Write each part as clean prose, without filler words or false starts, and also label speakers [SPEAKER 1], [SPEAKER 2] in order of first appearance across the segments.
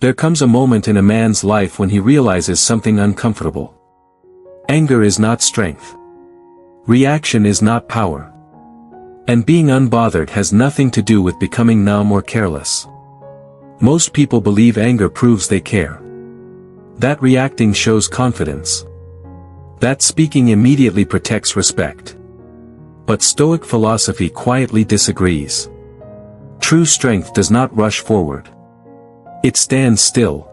[SPEAKER 1] There comes a moment in a man's life when he realizes something uncomfortable. Anger is not strength. Reaction is not power. And being unbothered has nothing to do with becoming numb or careless. Most people believe anger proves they care. That reacting shows confidence. That speaking immediately protects respect. But Stoic philosophy quietly disagrees. True strength does not rush forward. It stands still.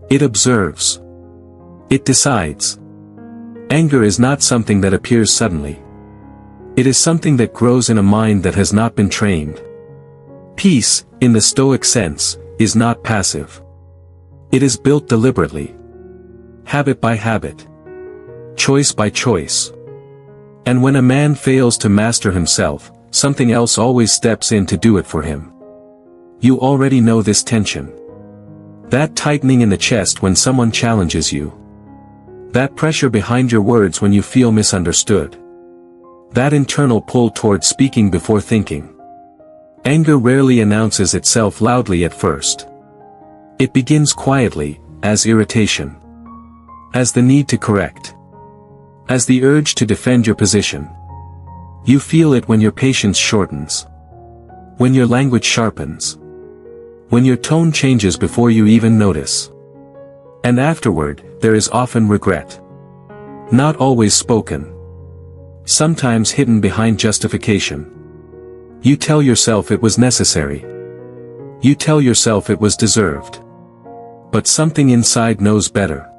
[SPEAKER 1] It observes. It decides. Anger is not something that appears suddenly. It is something that grows in a mind that has not been trained. Peace, in the Stoic sense, is not passive. It is built deliberately. Habit by habit. Choice by choice. And when a man fails to master himself, something else always steps in to do it for him. You already know this tension. That tightening in the chest when someone challenges you. That pressure behind your words when you feel misunderstood. That internal pull toward speaking before thinking. Anger rarely announces itself loudly at first. It begins quietly, as irritation. As the need to correct. As the urge to defend your position. You feel it when your patience shortens. When your language sharpens. When your tone changes before you even notice. And afterward, there is often regret. Not always spoken. Sometimes hidden behind justification. You tell yourself it was necessary. You tell yourself it was deserved. But something inside knows better.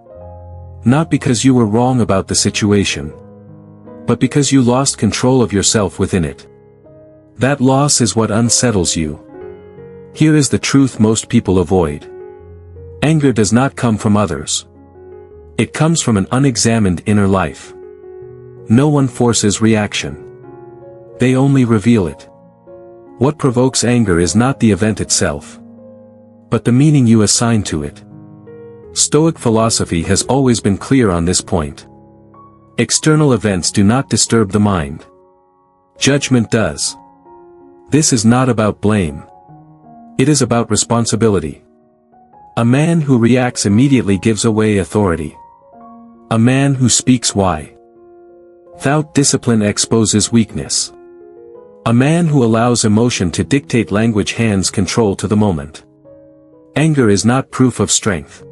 [SPEAKER 1] Not because you were wrong about the situation. But because you lost control of yourself within it. That loss is what unsettles you. Here is the truth most people avoid. Anger does not come from others. It comes from an unexamined inner life. No one forces reaction. They only reveal it. What provokes anger is not the event itself, but the meaning you assign to it. Stoic philosophy has always been clear on this point. External events do not disturb the mind. Judgment does. This is not about blame. It is about responsibility. A man who reacts immediately gives away authority. A man who speaks without discipline exposes weakness. A man who allows emotion to dictate language hands control to the moment. Anger is not proof of strength.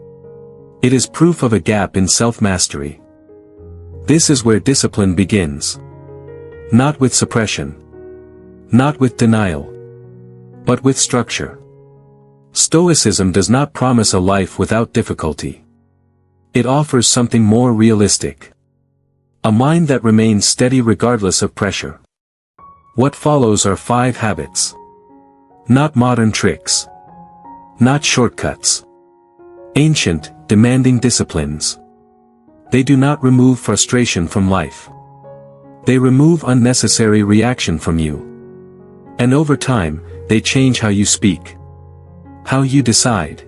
[SPEAKER 1] It is proof of a gap in self-mastery. This is where discipline begins. Not with suppression. Not with denial. But with structure. Stoicism does not promise a life without difficulty. It offers something more realistic. A mind that remains steady regardless of pressure. What follows are 5 habits. Not modern tricks. Not shortcuts. Ancient, demanding disciplines. They do not remove frustration from life. They remove unnecessary reaction from you. And over time, they change how you speak. How you decide.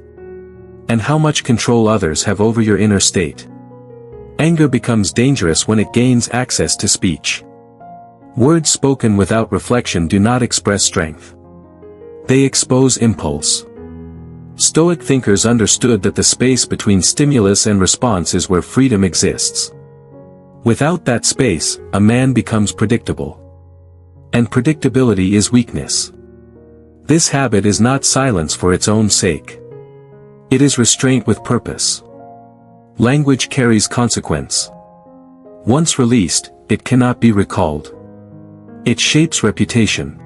[SPEAKER 1] And how much control others have over your inner state. Anger becomes dangerous when it gains access to speech. Words spoken without reflection do not express strength. They expose impulse. Stoic thinkers understood that the space between stimulus and response is where freedom exists. Without that space, a man becomes predictable. And predictability is weakness. This habit is not silence for its own sake. It is restraint with purpose. Language carries consequence. Once released, it cannot be recalled. It shapes reputation.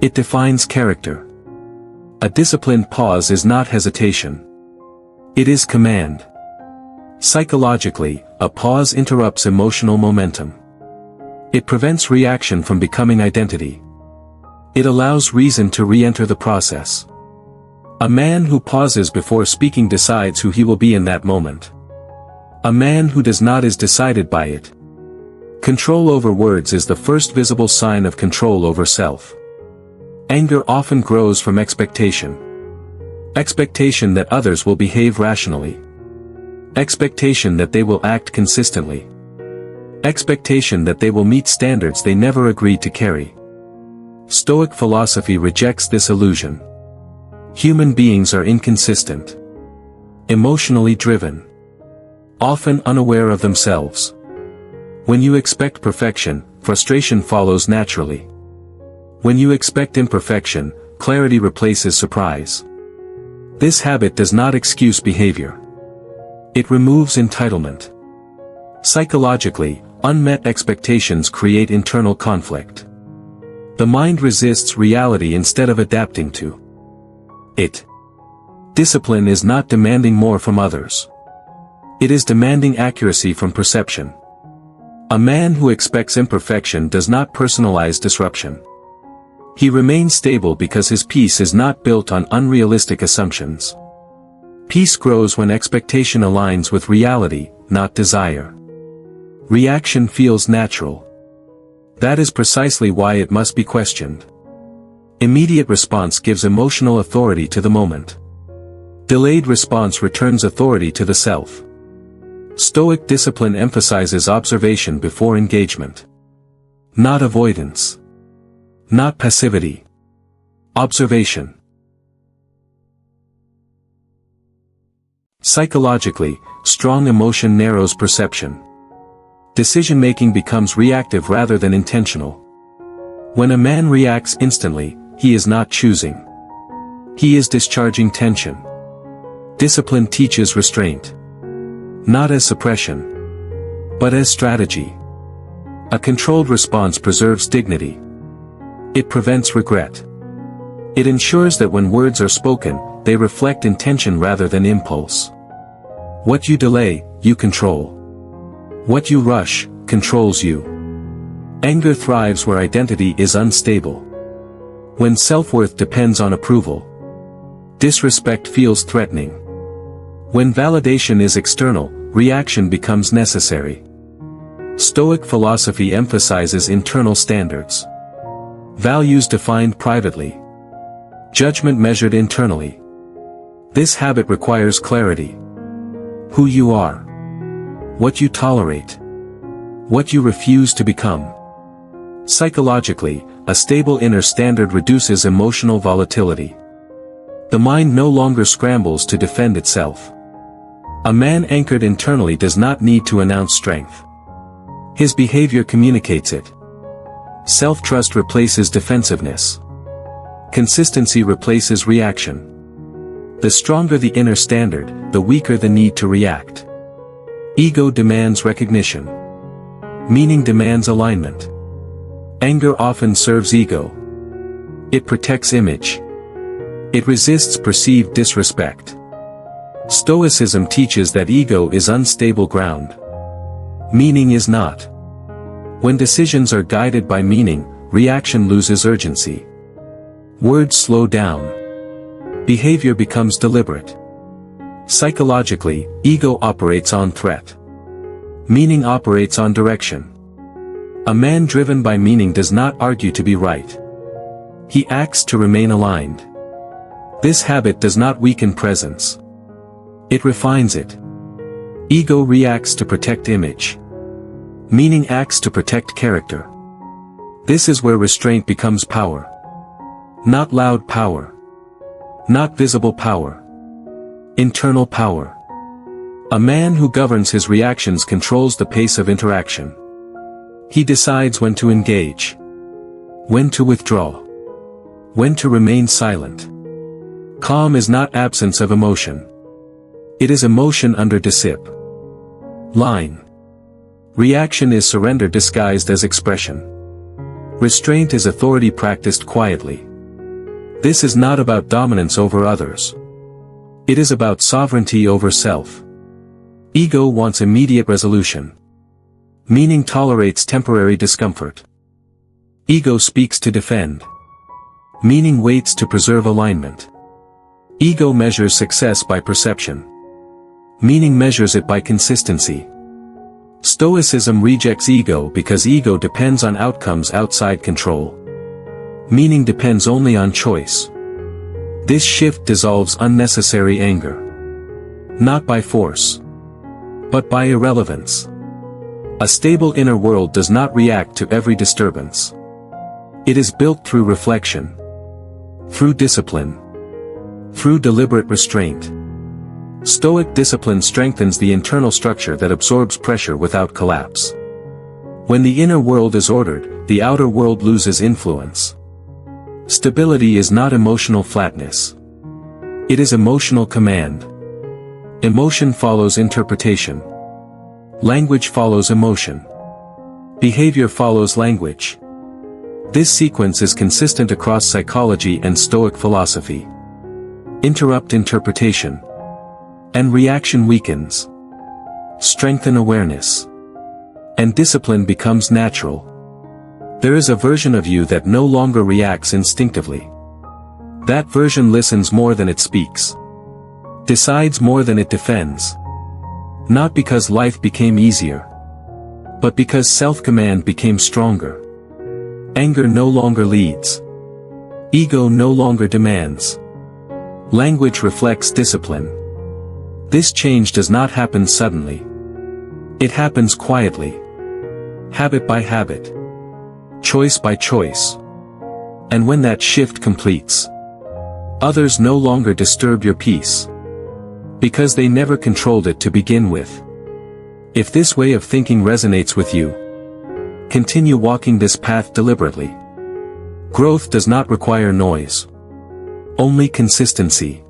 [SPEAKER 1] It defines character. A disciplined pause is not hesitation. It is command. Psychologically, a pause interrupts emotional momentum. It prevents reaction from becoming identity. It allows reason to re-enter the process. A man who pauses before speaking decides who he will be in that moment. A man who does not is decided by it. Control over words is the first visible sign of control over self. Anger often grows from expectation. Expectation that others will behave rationally. Expectation that they will act consistently. Expectation that they will meet standards they never agreed to carry. Stoic philosophy rejects this illusion. Human beings are inconsistent, emotionally driven, often unaware of themselves. When you expect perfection, frustration follows naturally. When you expect imperfection, clarity replaces surprise. This habit does not excuse behavior. It removes entitlement. Psychologically, unmet expectations create internal conflict. The mind resists reality instead of adapting to it. Discipline is not demanding more from others. It is demanding accuracy from perception. A man who expects imperfection does not personalize disruption. He remains stable because his peace is not built on unrealistic assumptions. Peace grows when expectation aligns with reality, not desire. Reaction feels natural. That is precisely why it must be questioned. Immediate response gives emotional authority to the moment. Delayed response returns authority to the self. Stoic discipline emphasizes observation before engagement. Not avoidance. Not passivity. Observation. Psychologically, strong emotion narrows perception. Decision-making becomes reactive rather than intentional. When a man reacts instantly, he is not choosing. He is discharging tension. Discipline teaches restraint. Not as suppression, but as strategy. A controlled response preserves dignity. It prevents regret. It ensures that when words are spoken, they reflect intention rather than impulse. What you delay, you control. What you rush, controls you. Anger thrives where identity is unstable. When self-worth depends on approval. Disrespect feels threatening. When validation is external, reaction becomes necessary. Stoic philosophy emphasizes internal standards. Values defined privately. Judgment measured internally. This habit requires clarity. Who you are. What you tolerate. What you refuse to become. Psychologically, a stable inner standard reduces emotional volatility. The mind no longer scrambles to defend itself. A man anchored internally does not need to announce strength. His behavior communicates it. Self-trust replaces defensiveness. Consistency replaces reaction. The stronger the inner standard, the weaker the need to react. Ego demands recognition. Meaning demands alignment. Anger often serves ego. It protects image. It resists perceived disrespect. Stoicism teaches that ego is unstable ground. Meaning is not. When decisions are guided by meaning, reaction loses urgency. Words slow down. Behavior becomes deliberate. Psychologically, ego operates on threat. Meaning operates on direction. A man driven by meaning does not argue to be right. He acts to remain aligned. This habit does not weaken presence. It refines it. Ego reacts to protect image. Meaning acts to protect character. This is where restraint becomes power. Not loud power. Not visible power. Internal power. A man who governs his reactions controls the pace of interaction. He decides when to engage. When to withdraw. When to remain silent. Calm is not absence of emotion. It is emotion under discipline. Reaction is surrender disguised as expression. Restraint is authority practiced quietly. This is not about dominance over others. It is about sovereignty over self. Ego wants immediate resolution. Meaning tolerates temporary discomfort. Ego speaks to defend. Meaning waits to preserve alignment. Ego measures success by perception. Meaning measures it by consistency. Stoicism rejects ego because ego depends on outcomes outside control. Meaning depends only on choice. This shift dissolves unnecessary anger. Not by force, but by irrelevance. A stable inner world does not react to every disturbance. It is built through reflection. Through discipline. through deliberate restraint. Stoic discipline strengthens the internal structure that absorbs pressure without collapse. When the inner world is ordered, the outer world loses influence. Stability is not emotional flatness. It is emotional command. Emotion follows interpretation. Language follows emotion. Behavior follows language. This sequence is consistent across psychology and Stoic philosophy. Interrupt interpretation, and reaction weakens. Strengthen awareness, and discipline becomes natural. There is a version of you that no longer reacts instinctively. That version listens more than it speaks. Decides more than it defends. Not because life became easier, but because self-command became stronger. Anger no longer leads. Ego no longer demands. Language reflects discipline. This change does not happen suddenly. It happens quietly. Habit by habit. Choice by choice. And when that shift completes, others no longer disturb your peace. Because they never controlled it to begin with. If this way of thinking resonates with you, continue walking this path deliberately. Growth does not require noise. Only consistency.